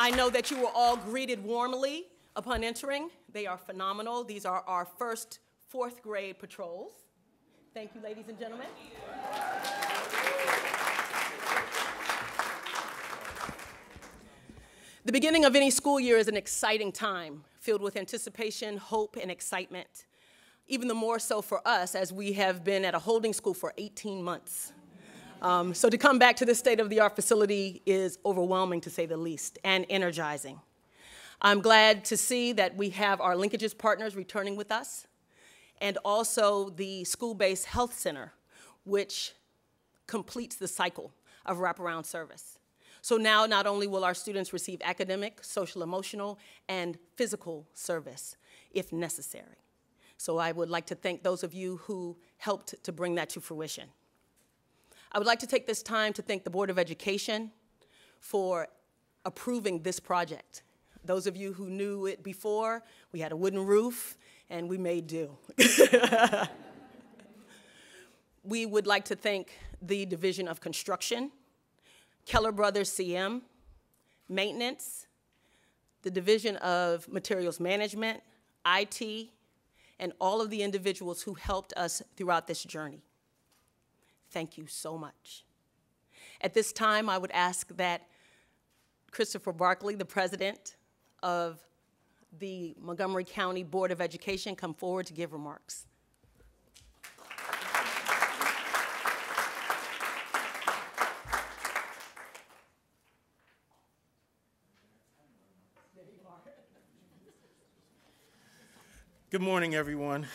I know that you were all greeted warmly upon entering. They are phenomenal. These are our first fourth grade patrols. Thank you, ladies and gentlemen. The beginning of any school year is an exciting time, filled with anticipation, hope, and excitement. Even the more so for us, as we have been at a holding school for 18 months. So to come back to this state-of-the-art facility is overwhelming, to say the least, and energizing. I'm glad to see that we have our linkages partners returning with us, and also the school-based health center, which completes the cycle of wraparound service. So now not only will our students receive academic, social, emotional, and physical service, if necessary. So I would like to thank those of you who helped to bring that to fruition. I would like to take this time to thank the Board of Education for approving this project. Those of you who knew it before, we had a wooden roof, and we made do. We would like to thank the Division of Construction, Keller Brothers CM, Maintenance, the Division of Materials Management, IT, and all of the individuals who helped us throughout this journey. Thank you so much. At this time, I would ask that Christopher Barkley, the president of the Montgomery County Board of Education, come forward to give remarks. Good morning, everyone.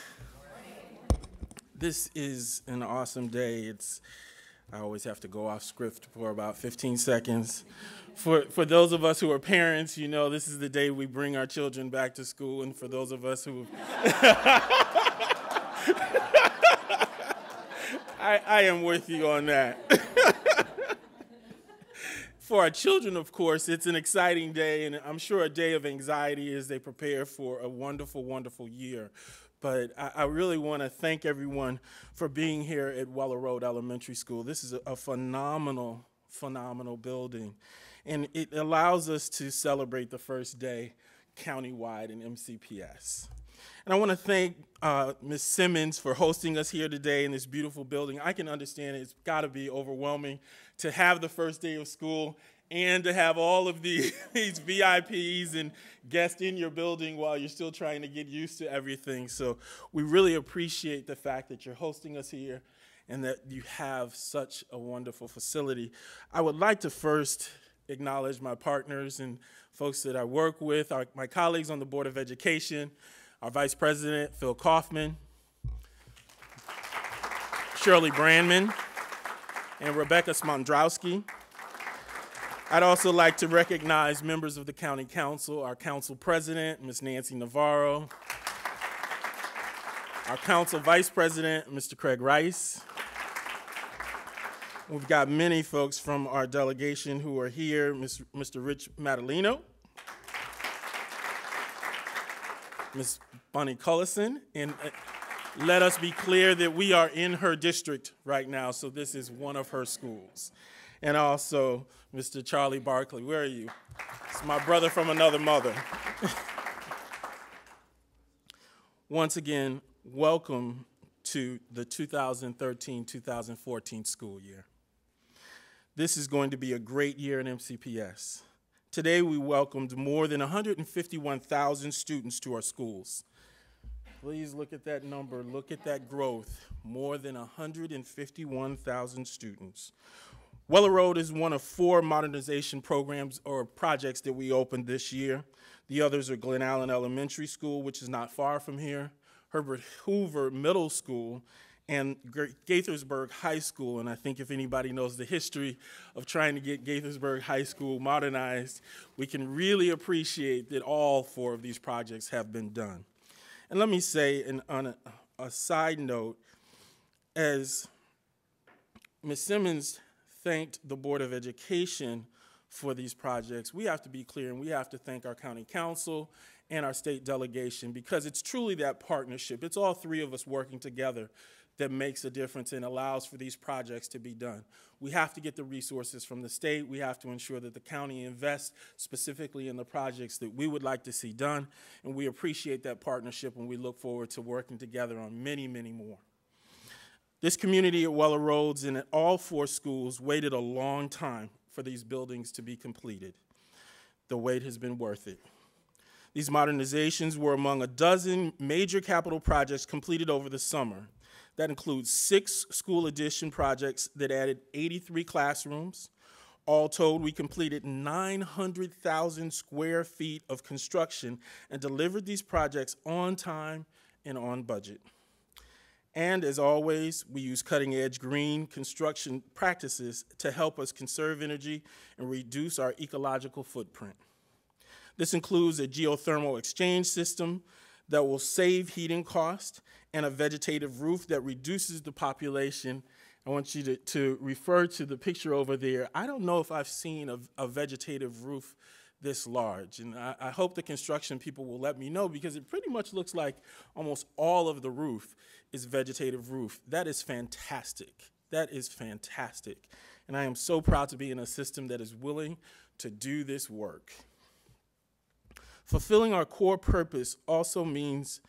This is an awesome day. I always have to go off script for about 15 seconds. For those of us who are parents, you know this is the day we bring our children back to school, and for those of us who I am with you on that. For our children, of course, it's an exciting day, and I'm sure a day of anxiety as they prepare for a wonderful, wonderful year. But I really want to thank everyone for being here at Weller Road Elementary School. This is a phenomenal, phenomenal building, and it allows us to celebrate the first day countywide in MCPS. And I want to thank Ms. Simmons for hosting us here today in this beautiful building. I can understand it's got to be overwhelming to have the first day of school and to have all of these VIPs and guests in your building while you're still trying to get used to everything. So we really appreciate the fact that you're hosting us here and that you have such a wonderful facility. I would like to first acknowledge my partners and folks that I work with, my colleagues on the Board of Education, our Vice President, Phil Kaufman, Shirley Brandman, and Rebecca Smondrowski. I'd also like to recognize members of the County Council, our Council President, Ms. Nancy Navarro, our Council Vice President, Mr. Craig Rice. We've got many folks from our delegation who are here, Mr. Rich Madalino, Ms. Bonnie Cullison, and let us be clear that we are in her district right now, so this is one of her schools. And also, Mr. Charlie Barkley, where are you? It's my brother from another mother. Once again, welcome to the 2013-2014 school year. This is going to be a great year in MCPS. Today, we welcomed more than 151,000 students to our schools. Please look at that number, look at that growth, more than 151,000 students. Weller Road is one of 4 modernization programs or projects that we opened this year. The others are Glen Allen Elementary School, which is not far from here, Herbert Hoover Middle School, and Gaithersburg High School. And I think if anybody knows the history of trying to get Gaithersburg High School modernized, we can really appreciate that all 4 of these projects have been done. And let me say, on a side note, as Ms. Simmons thanked the Board of Education for these projects, we have to be clear and we have to thank our county council and our state delegation, because it's truly that partnership. It's all 3 of us working together that makes a difference and allows for these projects to be done. We have to get the resources from the state. We have to ensure that the county invests specifically in the projects that we would like to see done, and we appreciate that partnership, and we look forward to working together on many, many more. This community at Weller Roads and at all 4 schools waited a long time for these buildings to be completed. The wait has been worth it. These modernizations were among a dozen major capital projects completed over the summer. That includes 6 school addition projects that added 83 classrooms. All told, we completed 900,000 square feet of construction and delivered these projects on time and on budget. And as always, we use cutting-edge green construction practices to help us conserve energy and reduce our ecological footprint. This includes a geothermal exchange system that will save heating costs and a vegetative roof that reduces the population. I want you to refer to the picture over there. I don't know if I've seen a vegetative roof this large, and I hope the construction people will let me know, because it pretty much looks like almost all of the roof is vegetative roof. That is fantastic. That is fantastic. And I am so proud to be in a system that is willing to do this work. Fulfilling our core purpose also means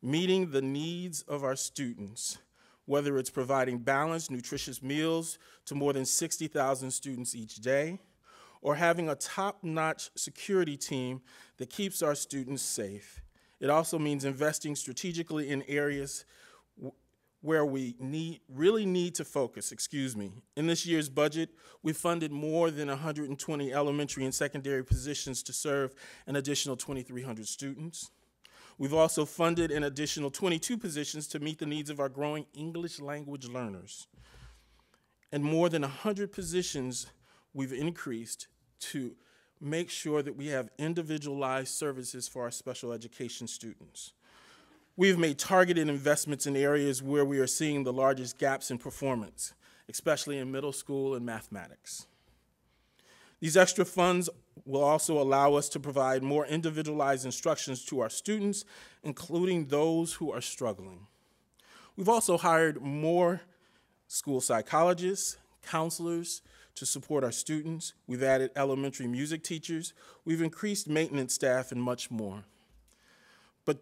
meeting the needs of our students, whether it's providing balanced, nutritious meals to more than 60,000 students each day, or having a top-notch security team that keeps our students safe. It also means investing strategically in areas where we really need to focus. In this year's budget, we funded more than 120 elementary and secondary positions to serve an additional 2,300 students. We've also funded an additional 22 positions to meet the needs of our growing English language learners. And more than 100 positions we've increased to make sure that we have individualized services for our special education students. We've made targeted investments in areas where we are seeing the largest gaps in performance, especially in middle school and mathematics. These extra funds will also allow us to provide more individualized instructions to our students, including those who are struggling. We've also hired more school psychologists, counselors to support our students. We've added elementary music teachers. We've increased maintenance staff and much more. But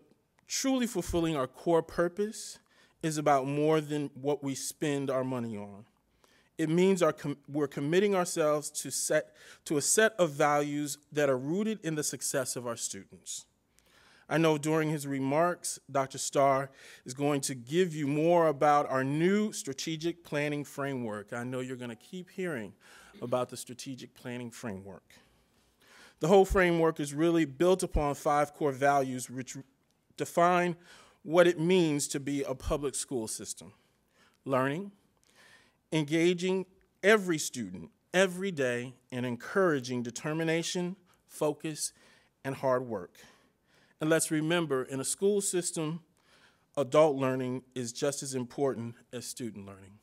truly fulfilling our core purpose is about more than what we spend our money on. It means we're committing ourselves to a set of values that are rooted in the success of our students. I know during his remarks, Dr. Starr is going to give you more about our new strategic planning framework. I know you're going to keep hearing about the strategic planning framework. The whole framework is really built upon 5 core values which define what it means to be a public school system: learning, engaging every student every day, and encouraging determination, focus, and hard work. And let's remember, in a school system, adult learning is just as important as student learning.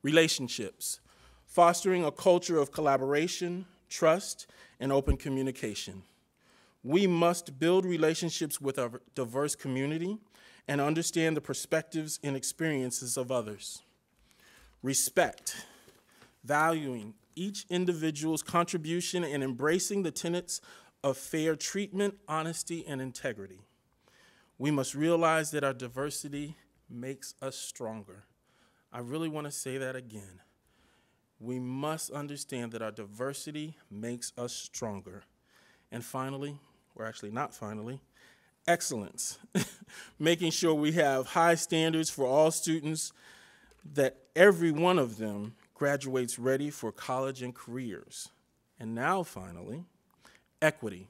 Relationships, fostering a culture of collaboration, trust, and open communication. We must build relationships with our diverse community and understand the perspectives and experiences of others. Respect, valuing each individual's contribution and embracing the tenets of fair treatment, honesty, and integrity. We must realize that our diversity makes us stronger. I really want to say that again. We must understand that our diversity makes us stronger. And finally, or actually not finally, excellence. Making sure we have high standards for all students, that every one of them graduates ready for college and careers. And now finally, equity.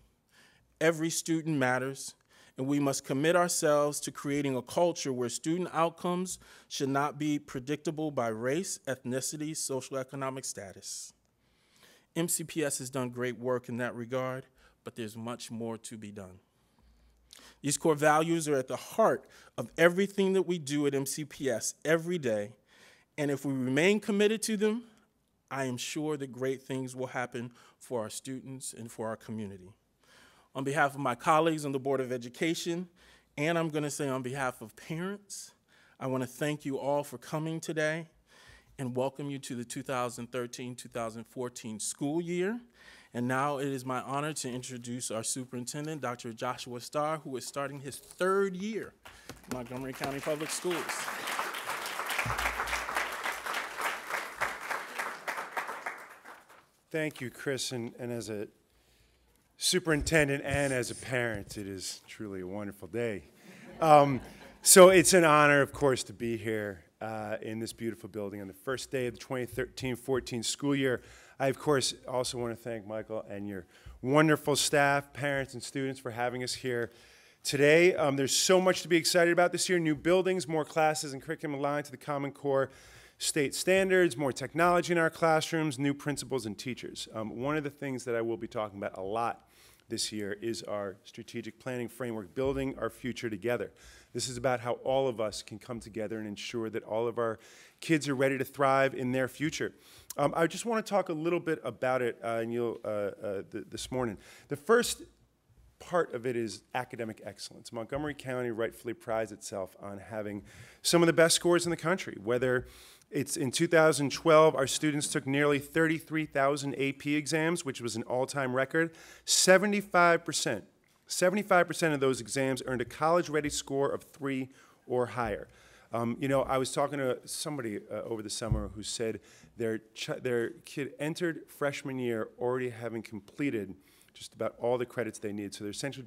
Every student matters, and we must commit ourselves to creating a culture where student outcomes should not be predictable by race, ethnicity, socioeconomic status. MCPS has done great work in that regard, but there's much more to be done. These core values are at the heart of everything that we do at MCPS every day, and if we remain committed to them, I am sure that great things will happen for our students and for our community. On behalf of my colleagues on the Board of Education, and I'm going to say on behalf of parents, I want to thank you all for coming today and welcome you to the 2013-2014 school year. And now it is my honor to introduce our superintendent, Dr. Joshua Starr, who is starting his 3rd year in Montgomery County Public Schools. Thank you, Chris, and as a superintendent and as a parent, it is truly a wonderful day. So it's an honor, of course, to be here in this beautiful building on the first day of the 2013-14 school year. I, of course, also want to thank Michael and your wonderful staff, parents, and students for having us here today. There's so much to be excited about this year: new buildings, more classes and curriculum aligned to the Common Core state standards, more technology in our classrooms, new principals and teachers. One of the things that I will be talking about a lot this year is our strategic planning framework, building our future together. This is about how all of us can come together and ensure that all of our kids are ready to thrive in their future. I just want to talk a little bit about it this morning. The first part of it is academic excellence. Montgomery County rightfully prides itself on having some of the best scores in the country. Whether it's in 2012, our students took nearly 33,000 AP exams, which was an all-time record. 75% of those exams earned a college-ready score of 3 or higher. You know, I was talking to somebody over the summer who said their kid entered freshman year already having completed just about all the credits they need. So they're essentially,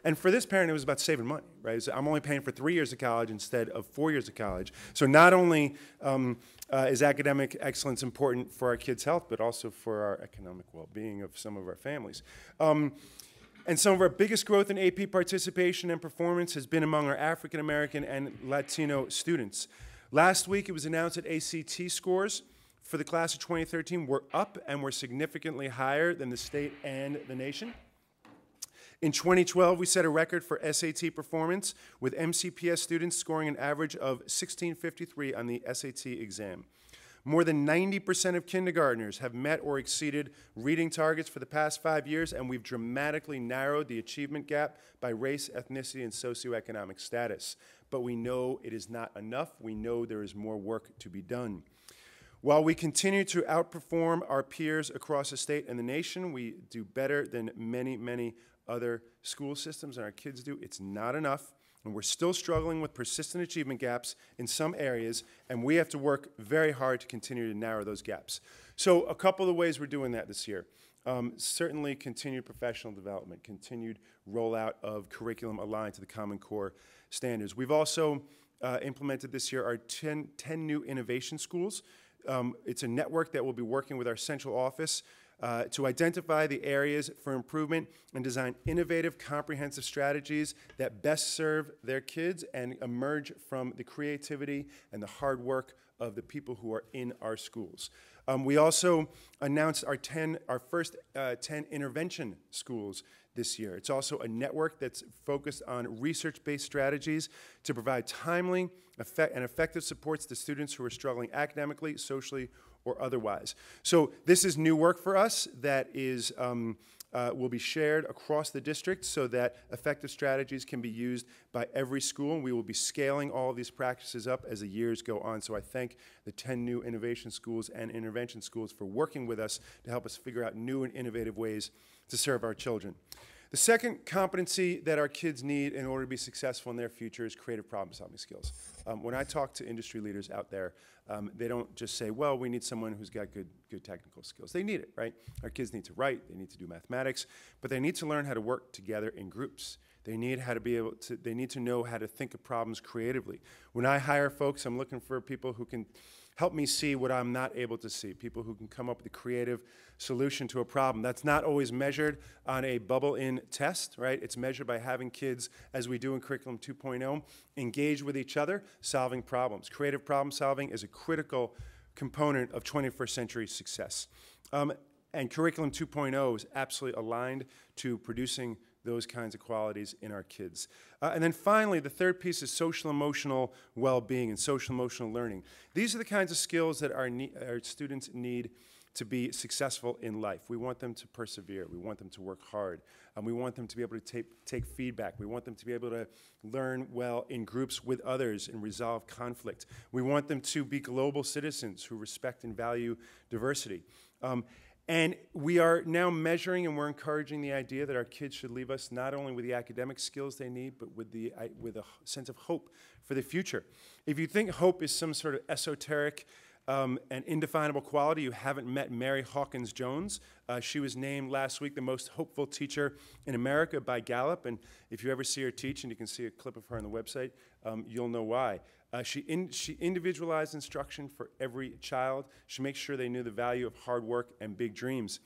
and for this parent, it was about saving money, right? So I'm only paying for 3 years of college instead of 4 years of college. So not only is academic excellence important for our kids' health, but also for our economic well-being of some of our families. And some of our biggest growth in AP participation and performance has been among our African American and Latino students. Last week, it was announced that ACT scores for the class of 2013 were up and were significantly higher than the state and the nation. In 2012, we set a record for SAT performance, with MCPS students scoring an average of 1653 on the SAT exam. More than 90% of kindergartners have met or exceeded reading targets for the past 5 years, and we've dramatically narrowed the achievement gap by race, ethnicity, and socioeconomic status. But we know it is not enough. We know there is more work to be done. While we continue to outperform our peers across the state and the nation, we do better than many, many other school systems, and our kids do. It's not enough. And we're still struggling with persistent achievement gaps in some areas, and we have to work very hard to continue to narrow those gaps. So a couple of ways we're doing that this year. Certainly continued professional development, continued rollout of curriculum aligned to the Common Core standards. We've also implemented this year our 10 new innovation schools. It's a network that will be working with our central office to identify the areas for improvement and design innovative, comprehensive strategies that best serve their kids and emerge from the creativity and the hard work of the people who are in our schools. We also announced our first 10 intervention schools this year. It's also a network that's focused on research-based strategies to provide timely and effective supports to students who are struggling academically, socially, or otherwise. So this is new work for us that is will be shared across the district so that effective strategies can be used by every school. And we will be scaling all of these practices up as the years go on. So I thank the 10 new innovation schools and intervention schools for working with us to help us figure out new and innovative ways to serve our children. The second competency that our kids need in order to be successful in their future is creative problem-solving skills. When I talk to industry leaders out there, they don't just say, well, we need someone who's got good technical skills. They need it, right? Our kids need to write, they need to do mathematics, but they need to learn how to work together in groups. They need to know how to think of problems creatively. When I hire folks, I'm looking for people who can help me see what I'm not able to see, people who can come up with a creative solution to a problem. That's not always measured on a bubble-in test, right? It's measured by having kids, as we do in Curriculum 2.0, engage with each other, solving problems. Creative problem solving is a critical component of 21st century success. And Curriculum 2.0 is absolutely aligned to producing those kinds of qualities in our kids. And then finally, the third piece is social-emotional well-being and social-emotional learning. These are the kinds of skills that our students need to be successful in life. We want them to persevere. We want them to work hard. We want them to be able to take feedback. We want them to be able to learn well in groups with others and resolve conflict. We want them to be global citizens who respect and value diversity. And we are now measuring and we're encouraging the idea that our kids should leave us not only with the academic skills they need, but with a sense of hope for the future. If you think hope is some sort of esoteric and indefinable quality, you haven't met Mary Hawkins Jones. She was named last week the most hopeful teacher in America by Gallup, and if you ever see her teach, and you can see a clip of her on the website, you'll know why. She individualized instruction for every child. She makes sure they knew the value of hard work and big dreams.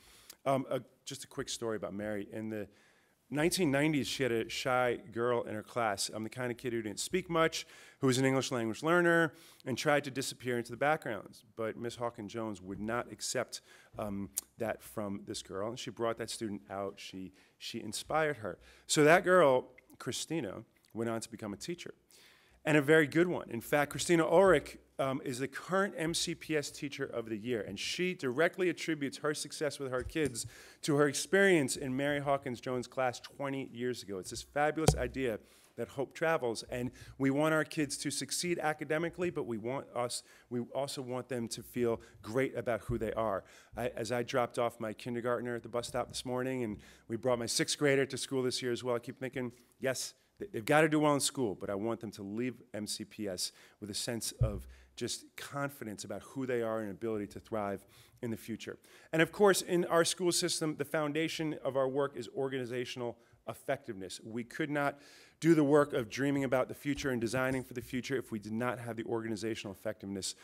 Just a quick story about Mary. In the 1990s, she had a shy girl in her class. I'm the kind of kid who didn't speak much, who was an English language learner, and tried to disappear into the background. But Miss Hawkins Jones would not accept that from this girl, and she brought that student out. She inspired her. So that girl, Christina, went on to become a teacher, and a very good one. In fact, Christina Ulrich is the current MCPS Teacher of the Year, and she directly attributes her success with her kids to her experience in Mary Hawkins Jones' class 20 years ago. It's this fabulous idea that hope travels, and we want our kids to succeed academically, but we also want them to feel great about who they are. As I dropped off my kindergartner at the bus stop this morning, and we brought my 6th grader to school this year as well, I keep thinking, yes, they've got to do well in school, but I want them to leave MCPS with a sense of just confidence about who they are and ability to thrive in the future. And of course, in our school system, the foundation of our work is organizational effectiveness. We could not do the work of dreaming about the future and designing for the future if we did not have the organizational effectiveness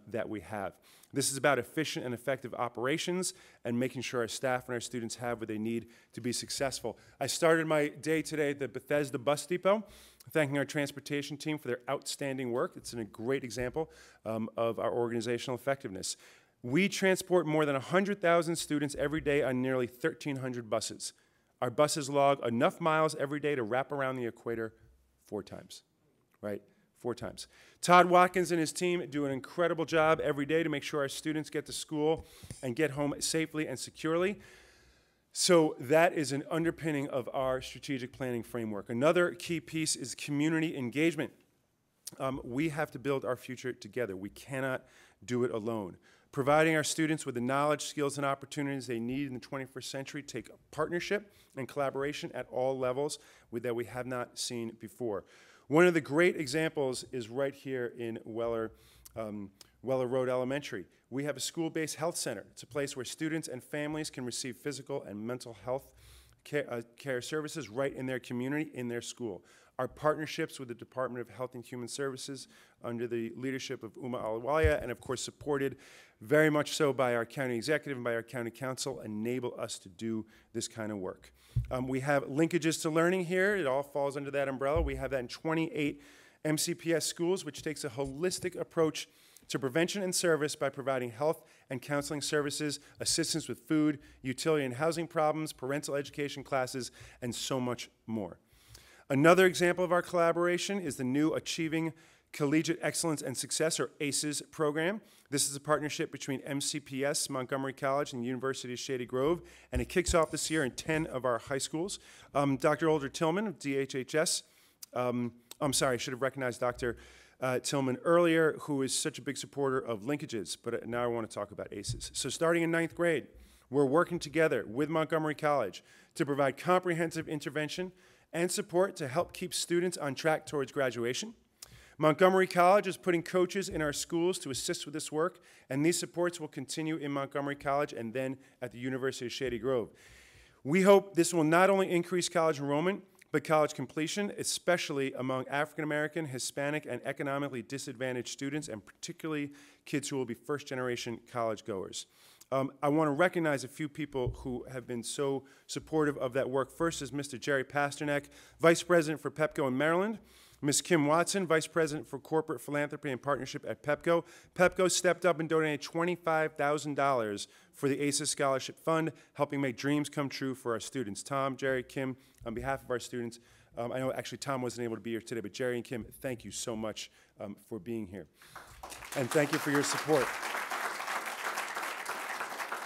that we have. This is about efficient and effective operations and making sure our staff and our students have what they need to be successful. I started my day today at the Bethesda Bus Depot, thanking our transportation team for their outstanding work. It's a great example of our organizational effectiveness. We transport more than 100,000 students every day on nearly 1,300 buses. Our buses log enough miles every day to wrap around the equator 4 times, right? 4 times. Todd Watkins and his team do an incredible job every day to make sure our students get to school and get home safely and securely. So that is an underpinning of our strategic planning framework. Another key piece is community engagement. We have to build our future together. We cannot do it alone. Providing our students with the knowledge, skills, and opportunities they need in the 21st century take partnership and collaboration at all levels that we have not seen before. One of the great examples is right here in Weller Road Elementary. We have a school-based health center. It's a place where students and families can receive physical and mental health care services right in their community, in their school. Our partnerships with the Department of Health and Human Services under the leadership of Uma Ahluwalia, and of course supported very much so by our county executive and by our county council, enable us to do this kind of work. We have linkages to learning here. It all falls under that umbrella. We have that in 28 MCPS schools, which takes a holistic approach to prevention and service by providing health and counseling services, assistance with food, utility and housing problems, parental education classes, and so much more. Another example of our collaboration is the new Achieving Collegiate Excellence and Success, or ACES program. This is a partnership between MCPS, Montgomery College, and the University of Shady Grove, and it kicks off this year in 10 of our high schools. Dr. Older Tillman of DHHS, I'm sorry, I should have recognized Dr. Tillman earlier, who is such a big supporter of linkages, but now I want to talk about ACES. So starting in 9th grade, we're working together with Montgomery College to provide comprehensive intervention and support to help keep students on track towards graduation. Montgomery College is putting coaches in our schools to assist with this work, and these supports will continue in Montgomery College and then at the University of Shady Grove. We hope this will not only increase college enrollment, but college completion, especially among African American, Hispanic, and economically disadvantaged students, and particularly kids who will be first-generation college goers. I want to recognize a few people who have been so supportive of that work. First is Mr. Jerry Pasternak, Vice President for PEPCO in Maryland. Ms. Kim Watson, Vice President for Corporate Philanthropy and Partnership at PEPCO. PEPCO stepped up and donated $25,000 for the ACES Scholarship Fund, helping make dreams come true for our students. Tom, Jerry, Kim, on behalf of our students, I know actually Tom wasn't able to be here today, but Jerry and Kim, thank you so much for being here. And thank you for your support.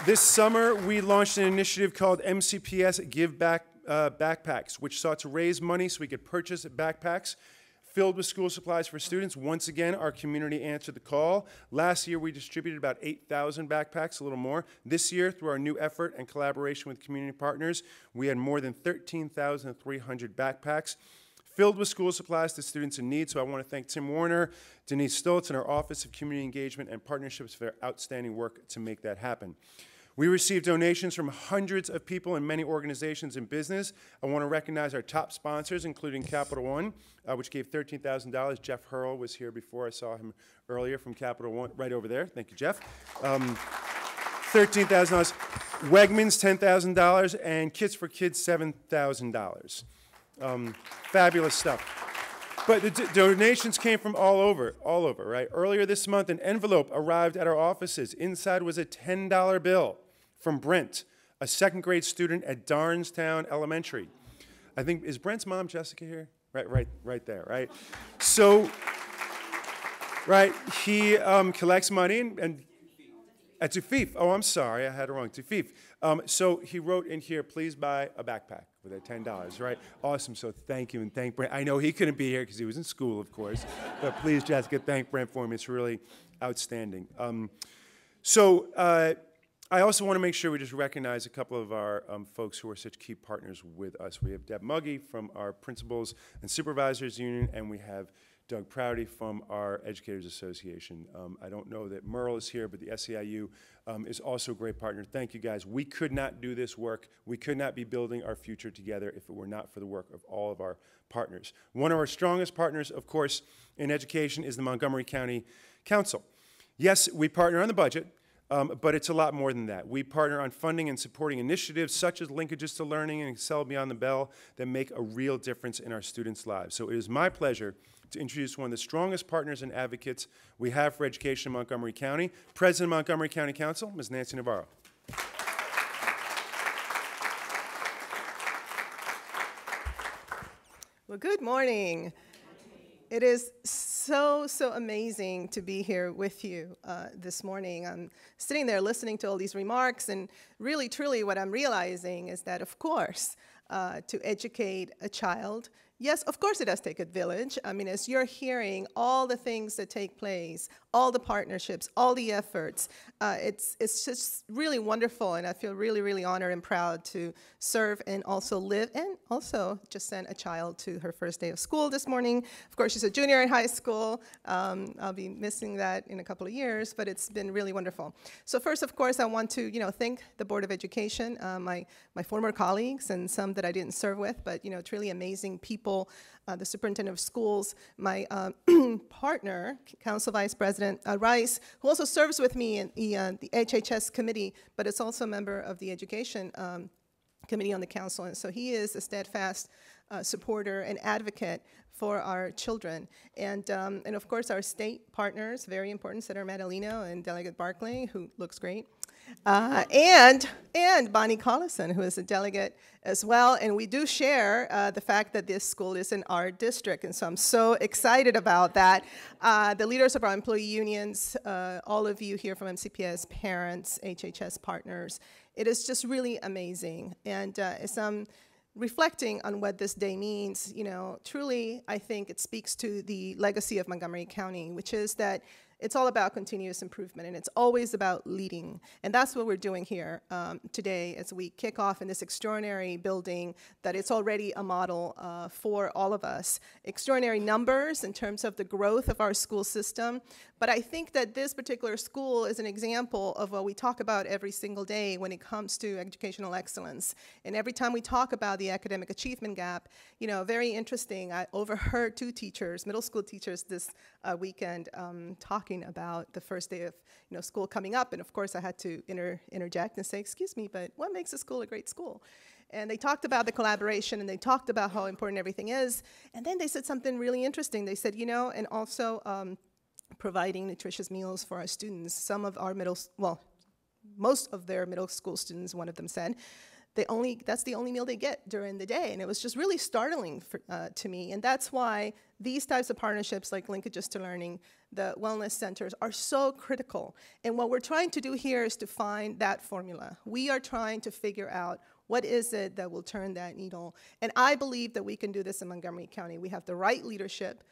This summer, we launched an initiative called MCPS Give Back Backpacks, which sought to raise money so we could purchase backpacks filled with school supplies for students. Once again, our community answered the call. Last year, we distributed about 8,000 backpacks, a little more. This year, through our new effort and collaboration with community partners, we had more than 13,300 backpacks filled with school supplies to students in need. So I want to thank Tim Warner, Denise Stoltz, and our Office of Community Engagement and Partnerships for their outstanding work to make that happen. We received donations from hundreds of people and many organizations and business. I want to recognize our top sponsors, including Capital One, which gave $13,000. Jeff Hurl was here before. I saw him earlier from Capital One, right over there. Thank you, Jeff. $13,000. Wegmans, $10,000, and Kits for Kids, $7,000. Fabulous stuff. But the donations came from all over, right? Earlier this month, an envelope arrived at our offices. Inside was a $10 bill from Brent, a second-grade student at Darnestown Elementary. I think, is Brent's mom Jessica here? Right there, right? So, right, he collects money and at Tufif. Oh, I'm sorry, I had it wrong. Tufif. So he wrote in here, please buy a backpack with that $10, right? Awesome, so thank you and thank Brent. I know he couldn't be here because he was in school, of course. But please, Jessica, thank Brent for me. It's really outstanding. I also want to make sure we just recognize a couple of our folks who are such key partners with us. We have Deb Muggy from our Principals and Supervisors Union, and we have Doug Prouty from our Educators Association. I don't know that Merle is here, but the SEIU is also a great partner. Thank you, guys. We could not do this work. We could not be building our future together if it were not for the work of all of our partners. One of our strongest partners, of course, in education is the Montgomery County Council. Yes, we partner on the budget, but it's a lot more than that. We partner on funding and supporting initiatives such as Linkages to Learning and Excel Beyond the Bell that make a real difference in our students' lives. So it is my pleasure to introduce one of the strongest partners and advocates we have for education in Montgomery County, President of Montgomery County Council, Ms. Nancy Navarro. Well, good morning. It is so amazing to be here with you this morning. I'm sitting there listening to all these remarks, and really, truly, what I'm realizing is that, of course, to educate a child, yes, of course it does take a village. I mean, as you're hearing all the things that take place, all the partnerships, all the efforts, it's just really wonderful, and I feel really, really honored and proud to serve and also live, and also just sent a child to her first day of school this morning. Of course, she's a junior in high school. I'll be missing that in a couple of years, but it's been really wonderful. So first, of course, I want to, thank the Board of Education, my former colleagues, and some that I didn't serve with, but, truly amazing people, the superintendent of schools, my partner, Council Vice President Rice, who also serves with me in the HHS committee, but is also a member of the Education Committee on the Council. And so he is a steadfast supporter and advocate for our children. And of course, our state partners, very important, Senator Madaleno and Delegate Barkley, who looks great. And Bonnie Collison, who is a delegate as well. And we do share the fact that this school is in our district. And so I'm so excited about that. The leaders of our employee unions, all of you here from MCPS, parents, HHS partners, it is just really amazing. And as I'm reflecting on what this day means, truly, I think it speaks to the legacy of Montgomery County, which is that it's all about continuous improvement, and it's always about leading. And that's what we're doing here today as we kick off in this extraordinary building that it's already a model for all of us. Extraordinary numbers in terms of the growth of our school system. But I think that this particular school is an example of what we talk about every single day when it comes to educational excellence. And every time we talk about the academic achievement gap, very interesting. I overheard two teachers, middle school teachers this weekend, talking about the first day of school coming up. And of course, I had to interject and say, excuse me, but what makes a school a great school? And they talked about the collaboration, and they talked about how important everything is. And then they said something really interesting. They said, and also providing nutritious meals for our students. Some of our most of their middle school students, one of them said, that's the only meal they get during the day. And it was just really startling to me. And that's why these types of partnerships like Linkages to Learning, the wellness centers, are so critical. And what we're trying to do here is to find that formula. We are trying to figure out what is it that will turn that needle. And I believe that we can do this in Montgomery County. We have the right leadership.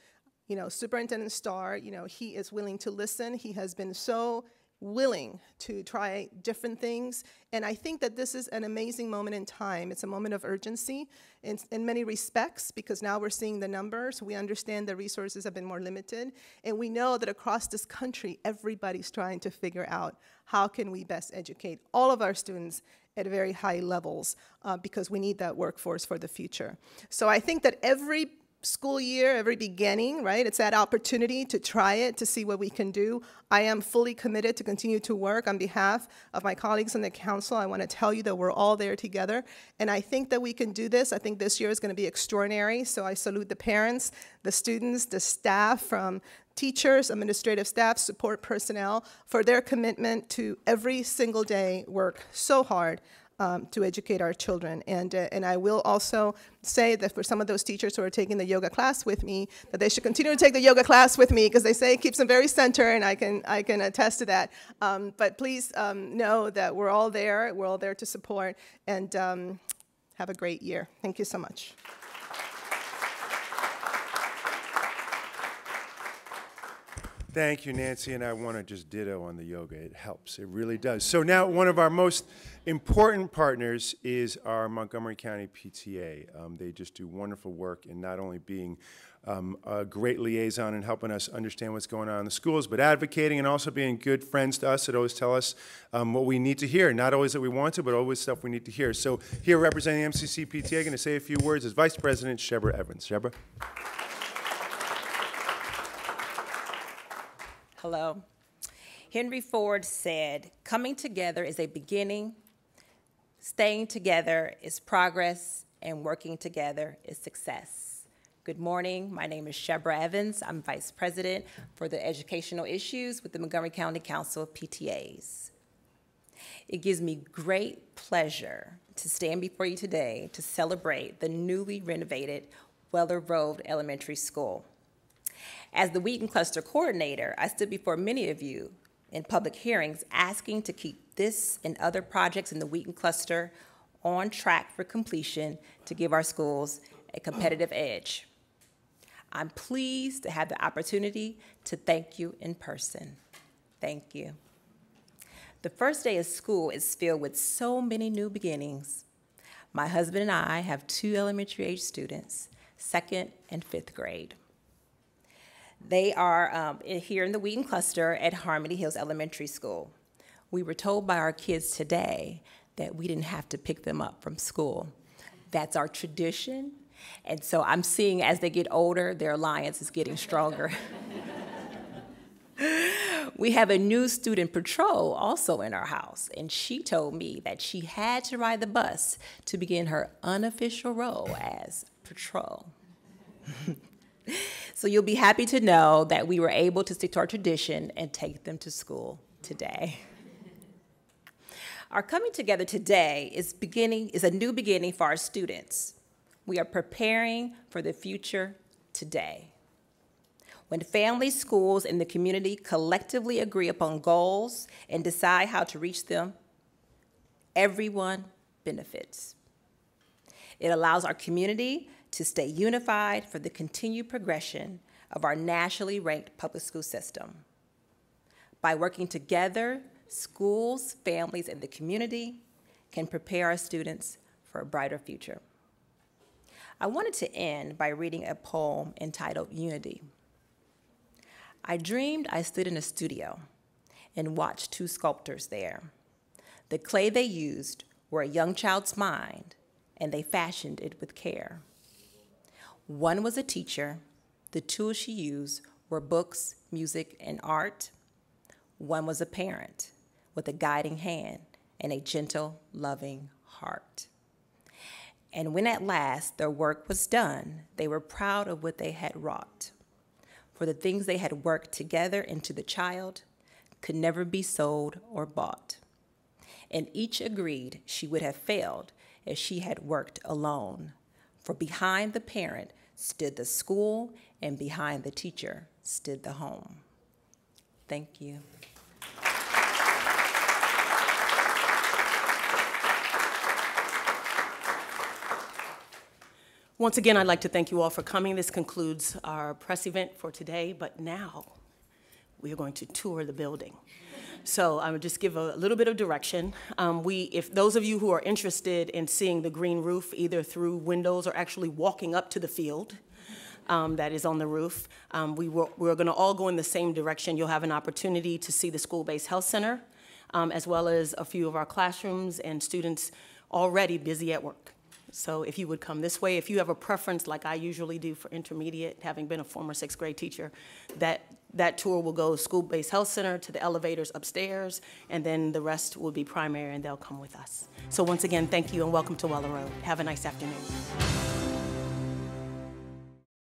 You know, Superintendent Starr, you know, he is willing to listen. He has been so willing to try different things. And I think that this is an amazing moment in time. It's a moment of urgency in many respects, because now we're seeing the numbers. We understand the resources have been more limited. And we know that across this country, everybody's trying to figure out how can we best educate all of our students at very high levels, because we need that workforce for the future. So I think that every school year, every beginning, right? It's that opportunity to try it, to see what we can do. I am fully committed to continue to work on behalf of my colleagues in the council. I want to tell you that we're all there together, and I think that we can do this. I think this year is going to be extraordinary, so I salute the parents, the students, the staff, from teachers, administrative staff, support personnel, for their commitment to every single day work so hard to educate our children. And I will also say that for some of those teachers who are taking the yoga class with me, that they should continue to take the yoga class with me, because they say it keeps them very centered, and I can attest to that. But please know that we're all there to support, and have a great year. Thank you so much. Thank you, Nancy, and I want to just ditto on the yoga. It helps. It really does. So now one of our most important partners is our Montgomery County PTA. They just do wonderful work in not only being a great liaison and helping us understand what's going on in the schools, but advocating and also being good friends to us that always tell us what we need to hear. Not always that we want to, but always stuff we need to hear. So here representing the MCC PTA, going to say a few words is Vice President Shebra Evans. Shebra? Hello. Henry Ford said, "Coming together is a beginning, staying together is progress, and working together is success." Good morning. My name is Shebra Evans. I'm Vice President for the Educational Issues with the Montgomery County Council of PTAs. It gives me great pleasure to stand before you today to celebrate the newly renovated Weller Road Elementary School. As the Wheaton Cluster Coordinator, I stood before many of you in public hearings asking to keep this and other projects in the Wheaton Cluster on track for completion to give our schools a competitive edge. I'm pleased to have the opportunity to thank you in person. Thank you. The first day of school is filled with so many new beginnings. My husband and I have 2 elementary age students, 2nd and 5th grade. They are here in the Wheaton Cluster at Harmony Hills Elementary School. We were told by our kids today that we didn't have to pick them up from school. That's our tradition, and so I'm seeing as they get older, their alliance is getting stronger. We have a new student patrol also in our house, and she told me that she had to ride the bus to begin her unofficial role as patrol. So you'll be happy to know that we were able to stick to our tradition and take them to school today. Our coming together today is a new beginning for our students. We are preparing for the future today. When families, schools, and the community collectively agree upon goals and decide how to reach them, everyone benefits. It allows our community to stay unified for the continued progression of our nationally ranked public school system. By working together, schools, families, and the community can prepare our students for a brighter future. I wanted to end by reading a poem entitled Unity. I dreamed I stood in a studio and watched 2 sculptors there. The clay they used were a young child's mind, and they fashioned it with care. One was a teacher. The tools she used were books, music, and art. One was a parent with a guiding hand and a gentle, loving heart. And when at last their work was done, they were proud of what they had wrought. For the things they had worked together into the child could never be sold or bought. And each agreed she would have failed if she had worked alone. For behind the parent stood the school, and behind the teacher stood the home. Thank you. Once again, I'd like to thank you all for coming. This concludes our press event for today, but now we are going to tour the building. So I would just give a little bit of direction. If those of you who are interested in seeing the green roof, either through windows or actually walking up to the field that is on the roof, we're going to all go in the same direction. You'll have an opportunity to see the school-based health center, as well as a few of our classrooms and students already busy at work. So if you would come this way, if you have a preference like I usually do for intermediate, having been a former 6th grade teacher, that tour will go school-based health center to the elevators upstairs, and then the rest will be primary and they'll come with us. So once again, thank you and welcome to Weller Road. Have a nice afternoon.